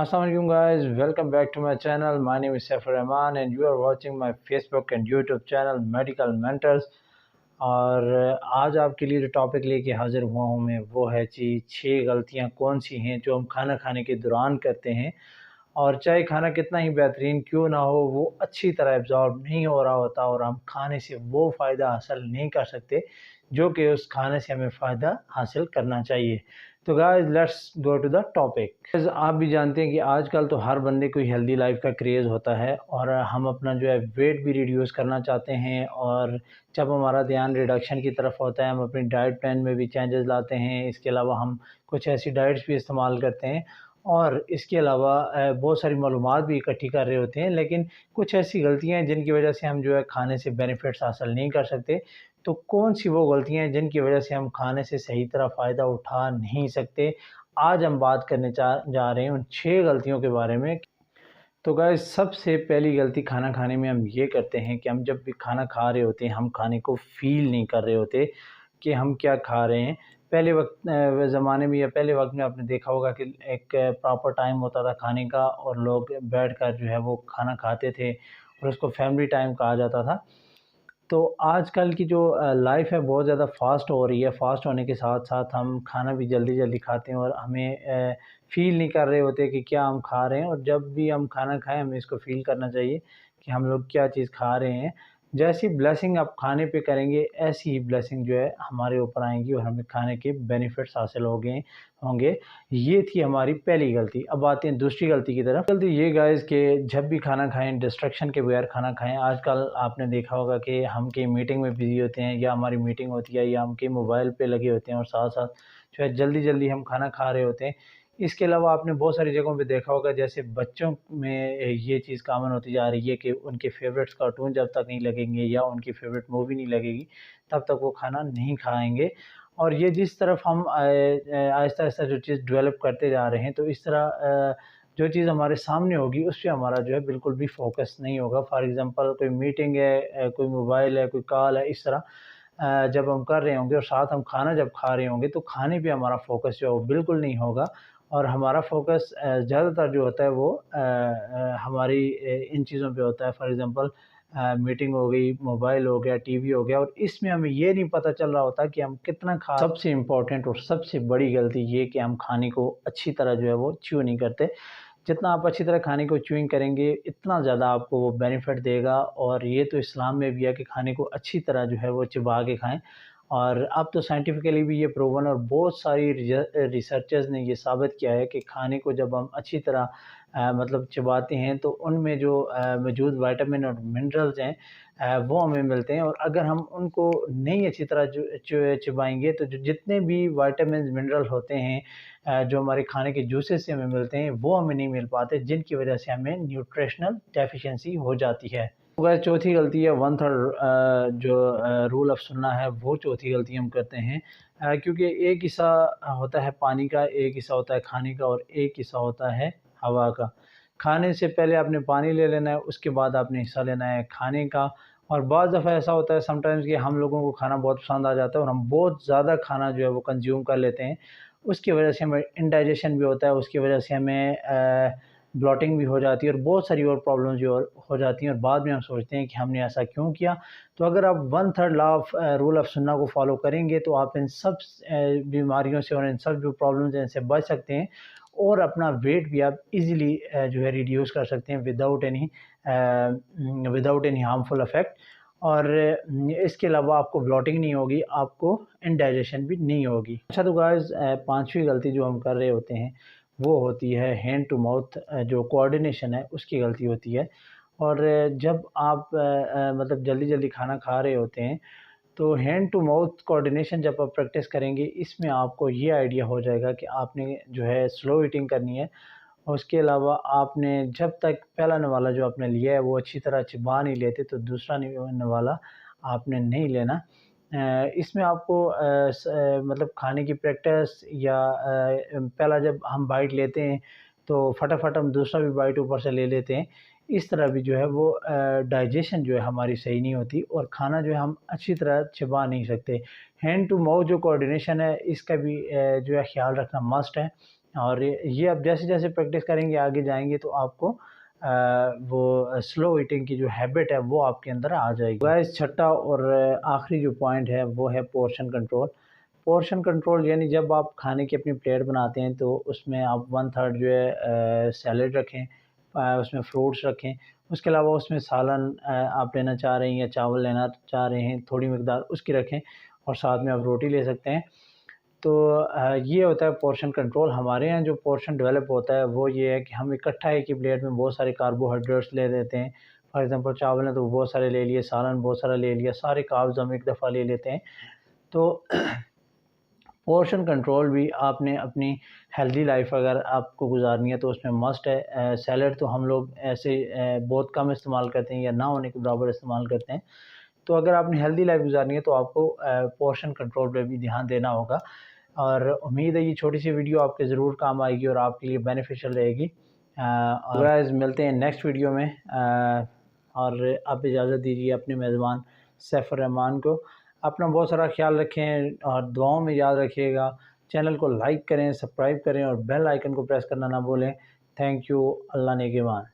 Assalamualaikum guys, welcome back to my channel. My name is Saifur Rahman and you are watching my Facebook and YouTube channel Medical Mentors। और आज आपके लिए जो topic लेके हाज़िर हुआ हूँ मैं, वो है जी 6 गलतियाँ कौन सी हैं जो हम खाना खाने के दौरान करते हैं। और चाहे खाना कितना ही बेहतरीन क्यों ना हो, वो अच्छी तरह एब्जॉर्ब नहीं हो रहा होता और हम खाने से वो फ़ायदा हासिल नहीं कर सकते जो कि उस खाने से हमें फ़ायदा हासिल करना चाहिए। तो guys let's go to the topic. आप भी जानते हैं कि आजकल तो हर बंदे को हेल्दी लाइफ का क्रेज़ होता है और हम अपना जो है वेट भी रिड्यूस करना चाहते हैं। और जब हमारा ध्यान रिडक्शन की तरफ होता है, हम अपनी डाइट प्लान में भी चेंजेस लाते हैं। इसके अलावा हम कुछ ऐसी डाइट्स भी इस्तेमाल करते हैं और इसके अलावा बहुत सारी मालूमात भी इकट्ठी कर रहे होते हैं, लेकिन कुछ ऐसी गलतियाँ हैं जिनकी वजह से हम जो है खाने से बेनिफिट्स हासिल नहीं कर सकते। तो कौन सी वो गलतियाँ हैं जिनकी वजह से हम खाने से सही तरह फ़ायदा उठा नहीं सकते? आज हम बात करने जा रहे हैं उन 6 गलतियों के बारे में। तो गाइस सबसे पहली गलती खाना खाने में हम ये करते हैं कि हम जब भी खाना खा रहे होते हैं, हम खाने को फ़ील नहीं कर रहे होते कि हम क्या खा रहे हैं। पहले ज़माने में या पहले वक्त में आपने देखा होगा कि एक प्रॉपर टाइम होता था खाने का और लोग बैठकर जो है वो खाना खाते थे और उसको फैमिली टाइम कहा जाता था। तो आजकल की जो लाइफ़ है बहुत ज़्यादा फ़ास्ट हो रही है। फ़ास्ट होने के साथ-साथ हम खाना भी जल्दी-जल्दी खाते हैं और हमें फ़ील नहीं कर रहे होते कि क्या हम खा रहे हैं। और जब भी हम खाना खाएँ, हमें इसको फ़ील करना चाहिए कि हम लोग क्या चीज़ खा रहे हैं। जैसी ब्लेसिंग आप खाने पे करेंगे, ऐसी ही ब्लेसिंग जो है हमारे ऊपर आएँगी और हमें खाने के बेनिफिट्स हासिल होंगे। ये थी हमारी पहली गलती। अब आते हैं दूसरी गलती की तरफ। गलती ये गाइस कि जब भी खाना खाएँ, डिस्ट्रैक्शन के बगैर खाना खाएँ। आजकल आपने देखा होगा कि हम कहीं मीटिंग में बिज़ी होते हैं या हमारी मीटिंग होती है या हम कहीं मोबाइल पे लगे होते हैं और साथ-साथ जो है जल्दी-जल्दी हम खाना खा रहे होते हैं। इसके अलावा आपने बहुत सारी जगहों पे देखा होगा, जैसे बच्चों में ये चीज़ कॉमन होती जा रही है कि उनके फ़ेवरेट्स कार्टून जब तक नहीं लगेंगे या उनकी फ़ेवरेट मूवी नहीं लगेगी, तब तक वो खाना नहीं खाएँगे। और ये जिस तरफ हम आहिस्ता-आहिस्ता जो चीज़ डेवलप करते जा रहे हैं, तो इस तरह जो चीज़ हमारे सामने होगी उस पे हमारा जो है बिल्कुल भी फ़ोकस नहीं होगा। फॉर एग्ज़ाम्पल कोई मीटिंग है, कोई मोबाइल है, कोई कॉल है, इस तरह जब हम कर रहे होंगे और साथ हम खाना जब खा रहे होंगे, तो खाने पे हमारा फ़ोकस जो है वो बिल्कुल नहीं होगा। और हमारा फ़ोकस ज़्यादातर जो होता है वो हमारी इन चीज़ों पे होता है। फॉर एग्ज़ाम्पल मीटिंग हो गई, मोबाइल हो गया, टीवी हो गया, और इसमें हमें ये नहीं पता चल रहा होता कि हम कितना खा। सबसे इम्पोर्टेंट और सबसे बड़ी गलती ये कि हम खाने को अच्छी तरह जो है वो च्यू नहीं करते। जितना आप अच्छी तरह खाने को च्यूइंग करेंगे, इतना ज़्यादा आपको वो बेनिफिट देगा। और ये तो इस्लाम में भी है कि खाने को अच्छी तरह जो है वो चबा के खाएँ। और अब तो साइंटिफिकली भी ये प्रूवन और बहुत सारी रिसर्चर्स ने ये साबित किया है कि खाने को जब हम अच्छी तरह मतलब चबाते हैं, तो उनमें जो मौजूद विटामिन और मिनरल्स हैं वो हमें मिलते हैं। और अगर हम उनको नहीं अच्छी तरह चबाएँगे, तो जो जितने भी विटामिन्स, मिनरल होते हैं जो हमारे खाने के जूसेस से हमें मिलते हैं, वो हमें नहीं मिल पाते, जिनकी वजह से हमें न्यूट्रिशनल डेफिशिएंसी हो जाती है। तो गाइस चौथी गलती है 1/3 जो रूल ऑफ सुन्ना है, वो चौथी गलती हम करते हैं। क्योंकि एक हिस्सा होता है पानी का, एक हिस्सा होता है खाने का और एक हिस्सा होता है हवा का। खाने से पहले आपने पानी ले लेना है, उसके बाद आपने हिस्सा लेना है खाने का। और बाज़ दफ़ा ऐसा होता है समटाइम्स कि हम लोगों को खाना बहुत पसंद आ जाता है और हम बहुत ज़्यादा खाना जो है वो कंज़्यूम कर लेते हैं। उसकी वजह से हमें इंडाइजेशन भी होता है, उसकी वजह से हमें ब्लॉटिंग भी हो जाती है और बहुत सारी और प्रॉब्लम्स जो हो जाती हैं। और बाद में हम सोचते हैं कि हमने ऐसा क्यों किया। तो अगर आप 1/3 लॉ ऑफ रूल ऑफ सुन्ना को फॉलो करेंगे, तो आप इन सब बीमारियों से और इन सब जो प्रॉब्लम्स हैं इनसे बच सकते हैं। और अपना वेट भी आप इजीली जो है रिड्यूस कर सकते हैं विदाउट एनी हार्मफुल इफ़ेक्ट। और इसके अलावा आपको ब्लॉटिंग नहीं होगी, आपको इंडाइजेशन भी नहीं होगी। अच्छा, तो गाइस पाँचवीं गलती जो हम कर रहे होते हैं वो होती है हैंड टू माउथ, जो कोऑर्डिनेशन है उसकी गलती होती है। और जब आप मतलब जल्दी-जल्दी खाना खा रहे होते हैं, तो हैंड टू माउथ कोऑर्डिनेशन जब आप प्रैक्टिस करेंगे, इसमें आपको ये आइडिया हो जाएगा कि आपने जो है स्लो ईटिंग करनी है। और उसके अलावा आपने जब तक पहला निवाला जो आपने लिया है वो अच्छी तरह चबा नहीं लेते, तो दूसरा निवाला आपने नहीं लेना। इसमें आपको मतलब खाने की प्रैक्टिस या पहला जब हम बाइट लेते हैं, तो फटाफट हम दूसरा भी बाइट ऊपर से ले लेते हैं। इस तरह भी जो है वो डाइजेशन जो है हमारी सही नहीं होती और खाना जो है हम अच्छी तरह चबा नहीं सकते। हैंड टू माउथ जो कोऑर्डिनेशन है, इसका भी जो है ख़्याल रखना मस्ट है। और ये आप जैसे जैसे प्रैक्टिस करेंगे आगे जाएंगे तो आपको वो स्लो ईटिंग की जो हैबिट है वो आपके अंदर आ जाएगी। गाइस, छठा और आखिरी जो पॉइंट है वो है पोर्शन कंट्रोल। पोर्शन कंट्रोल यानी जब आप खाने की अपनी प्लेट बनाते हैं तो उसमें आप 1/3 जो है सैलेड रखें, उसमें फ्रूट्स रखें। उसके अलावा उसमें सालन आप लेना चाह रहे हैं या चावल लेना चाह रहे हैं, थोड़ी मकदार उसकी रखें, और साथ में आप रोटी ले सकते हैं। तो ये होता है पोर्शन कंट्रोल। हमारे यहाँ जो पोर्शन डेवलप होता है वो ये है कि हम इकट्ठा एक ही प्लेट में बहुत सारे कार्बोहाइड्रेट्स ले लेते हैं। फॉर एग्जांपल चावल है तो बहुत सारे ले लिए, सालन बहुत सारा ले लिया, सारे कार्ब्स हम एक दफ़ा ले लेते हैं। तो पोर्शन कंट्रोल भी आपने अपनी हेल्दी लाइफ अगर आपको गुजारनी है तो उसमें मस्ट है। सैलड तो हम लोग ऐसे बहुत कम इस्तेमाल करते हैं या ना होने के बराबर इस्तेमाल करते हैं। तो अगर आपने हेल्दी लाइफ गुजारनी है तो आपको पोर्शन कंट्रोल पे भी ध्यान देना होगा। और उम्मीद है ये छोटी सी वीडियो आपके ज़रूर काम आएगी और आपके लिए बेनिफिशियल रहेगी। और गाइस, मिलते हैं नेक्स्ट वीडियो में। और आप इजाज़त दीजिए अपने मेज़बान सैफुर रहमान को। अपना बहुत सारा ख्याल रखें और दुआओं में याद रखिएगा। चैनल को लाइक करें, सब्सक्राइब करें और बेल आइकन को प्रेस करना ना भूलें। Thank you. अल्लाह नेगेबान।